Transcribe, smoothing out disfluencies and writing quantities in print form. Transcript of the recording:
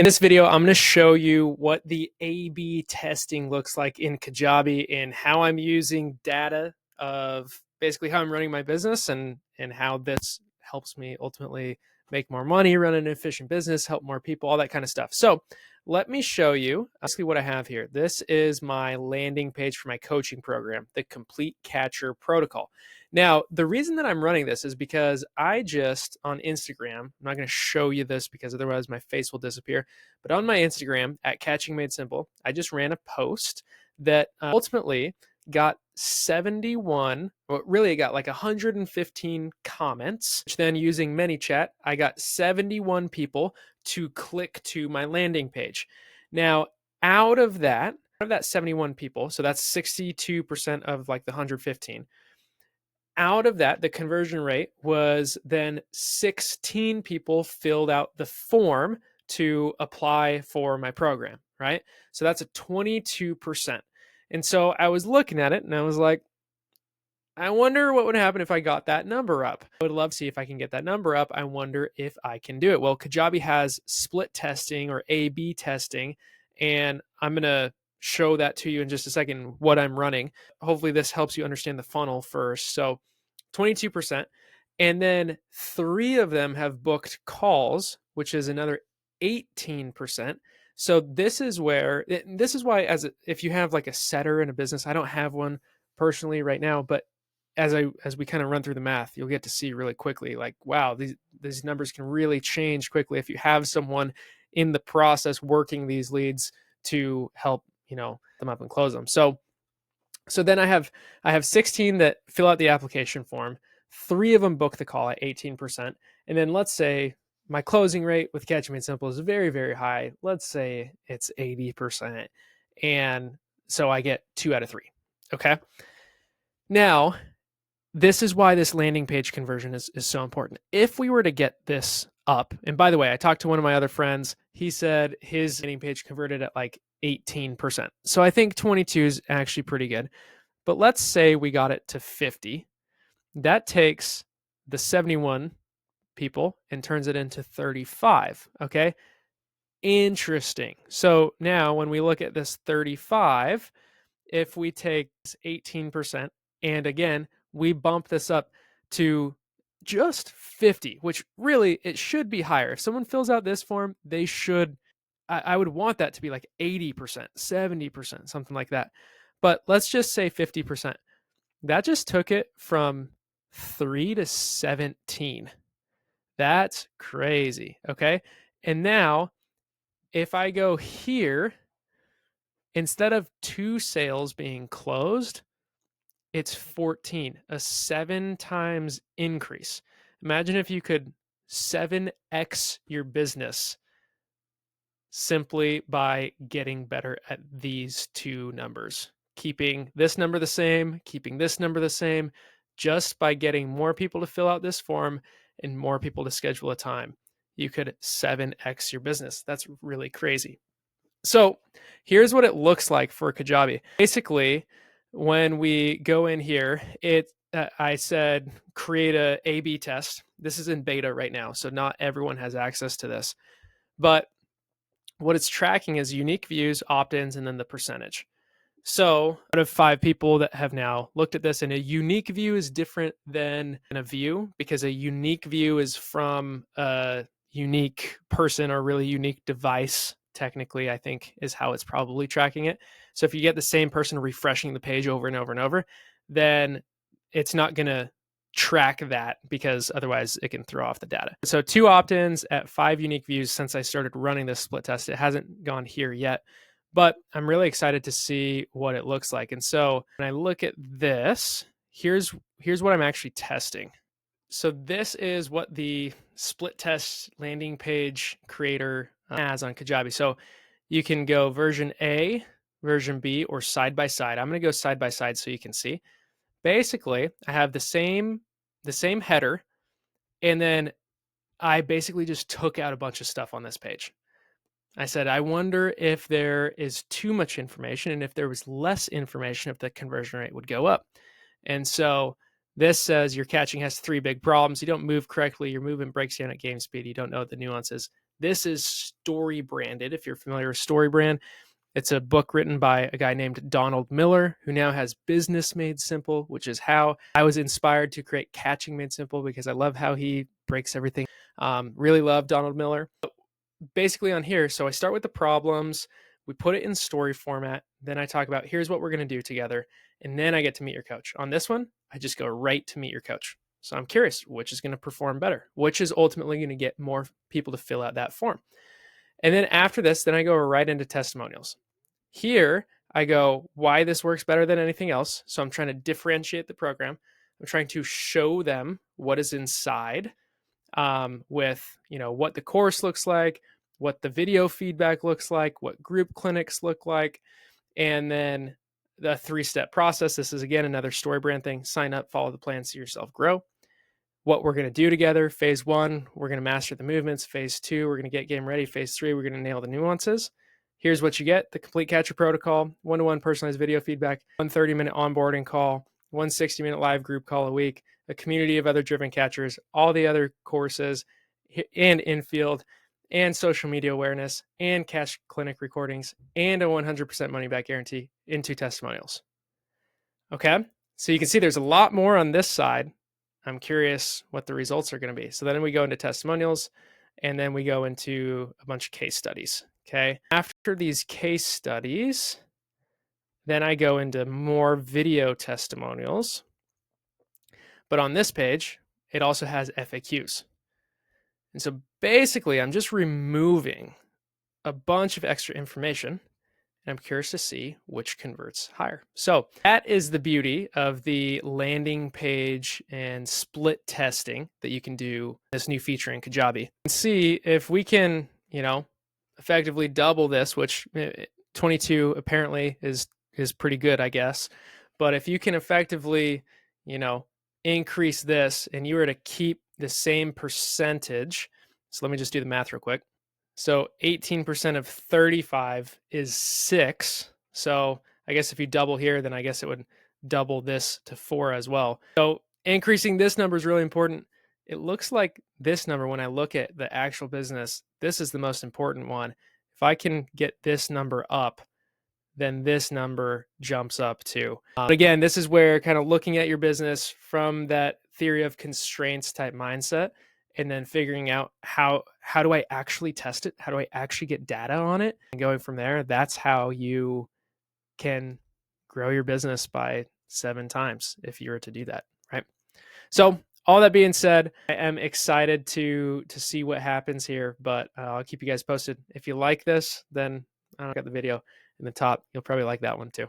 In this video, I'm going to show you what the A/B testing looks like in Kajabi and how I'm using data of basically how I'm running my business and how this helps me ultimately make more money, run an efficient business, help more people, all that kind of stuff. So let me show you basically what I have here. This is my landing page for my coaching program, the Complete Catcher Protocol. Now, the reason that I'm running this is because I just on Instagram, I'm not going to show you this because otherwise my face will disappear, but on my Instagram at Catching Made Simple, I just ran a post that ultimately got 71, well, really it got like 115 comments, which then using ManyChat, I got 71 people to click to my landing page. Now, out of that 71 people, so that's 62% of like the 115. Out of that, the conversion rate was then 16 people filled out the form to apply for my program, right? So that's a 22%. And so I was looking at it and I was like, I wonder what would happen if I got that number up. I would love to see if I can get that number up. I wonder if I can do it. Well, Kajabi has split testing or A/B testing, and I'm going to show that to you in just a second, what I'm running. Hopefully this helps you understand the funnel first. So 22%. And then 3 of them have booked calls, which is another 18%. So this is why, if you have like a setter in a business, I don't have one personally right now, but as we kind of run through the math, you'll get to see really quickly, like, wow, these numbers can really change quickly if you have someone in the process working these leads to help, them up and close them. So then I have 16 that fill out the application form. 3 of them book the call at 18%. And then let's say my closing rate with Catching Made Simple is very, very high. Let's say it's 80%. And so I get 2 out of 3. Okay. Now, this is why this landing page conversion is so important. If we were to get this up, and by the way, I talked to one of my other friends. He said his landing page converted at like 18%. So I think 22 is actually pretty good. But let's say we got it to 50. That takes the 71 people and turns it into 35. Okay. Interesting. So now when we look at this 35, if we take 18%, and again, we bump this up to just 50, which really it should be higher. If someone fills out this form, they should, I would want that to be like 80%, 70%, something like that. But let's just say 50%. That just took it from 3 to 17. That's crazy. Okay. And now if I go here, instead of 2 sales being closed, it's 14, a 7 times increase. Imagine if you could 7x your business simply by getting better at these 2 numbers. Keeping this number the same, keeping this number the same, just by getting more people to fill out this form and more people to schedule a time. You could 7x your business. That's really crazy. So here's what it looks like for Kajabi. Basically, when we go in here, I said create a A/B test. This is in beta right now, so not everyone has access to this. But what it's tracking is unique views, opt-ins, and then the percentage. So out of 5 people that have now looked at this, and a unique view is different than a view, because a unique view is from a unique person or really unique device, technically, I think is how it's probably tracking it. So if you get the same person refreshing the page over and over and over, then it's not going to track that, because otherwise it can throw off the data. So 2 opt-ins at 5 unique views since I started running this split test. It hasn't gone here yet, but I'm really excited to see what it looks like. And so when I look at this, here's what I'm actually testing. So this is what the split test landing page creator has on Kajabi. So you can go version A, version B, or side by side. I'm going to go side by side so you can see. Basically, I have the same header, and then I basically just took out a bunch of stuff on this page. I said, I wonder if there is too much information, and if there was less information, if the conversion rate would go up. And so this says your catching has 3 big problems. You don't move correctly. Your movement breaks down at game speed. You don't know the nuances. This is Story Branded. If you're familiar with Story Brand, it's a book written by a guy named Donald Miller, who now has Business Made Simple, which is how I was inspired to create Catching Made Simple, because I love how he breaks everything. Really love Donald Miller. Basically on here, so I start with the problems, we put it in story format, then I talk about here's what we're going to do together, and then I get to meet your coach. On this one, I just go right to meet your coach. So I'm curious, which is going to perform better? Which is ultimately going to get more people to fill out that form? And then after this, then I go right into testimonials. Here, I go why this works better than anything else. So I'm trying to differentiate the program. I'm trying to show them what is inside, with what the course looks like, what the video feedback looks like, what group clinics look like, and then the 3-step process. This is again another Story Brand thing. Sign up, follow the plan, see yourself grow. What we're going to do together. Phase 1, we're going to master the movements. Phase 2, we're going to get game ready. Phase 3, we're going to nail the nuances. Here's what you get: the complete catcher protocol, one-to-one personalized video feedback, 1 30-minute onboarding call, 1 60-minute live group call a week, a community of other driven catchers, all the other courses, and infield, and social media awareness, and catch clinic recordings, and a 100% money back guarantee into testimonials. Okay, so you can see there's a lot more on this side. I'm curious what the results are going to be. So then we go into testimonials, and then we go into a bunch of case studies. Okay, after these case studies, then I go into more video testimonials. But on this page, it also has FAQs. And so basically, I'm just removing a bunch of extra information, and I'm curious to see which converts higher. So that is the beauty of the landing page and split testing that you can do, this new feature in Kajabi. And see if we can, effectively double this, which 22 apparently is pretty good, I guess. But if you can effectively, increase this and you were to keep the same percentage, so let me just do the math real quick. So 18% of 35 is 6. So I guess if you double here, then I guess it would double this to 4 as well. So increasing this number is really important. It looks like this number, when I look at the actual business, this is the most important one. If I can get this number up, then this number jumps up too. But again, this is where kind of looking at your business from that theory of constraints type mindset, and then figuring out how do I actually test it? How do I actually get data on it? And going from there, that's how you can grow your business by 7 times if you were to do that, right? So all that being said, I am excited to see what happens here, but I'll keep you guys posted. If you like this, then I got the video in the top. You'll probably like that one too.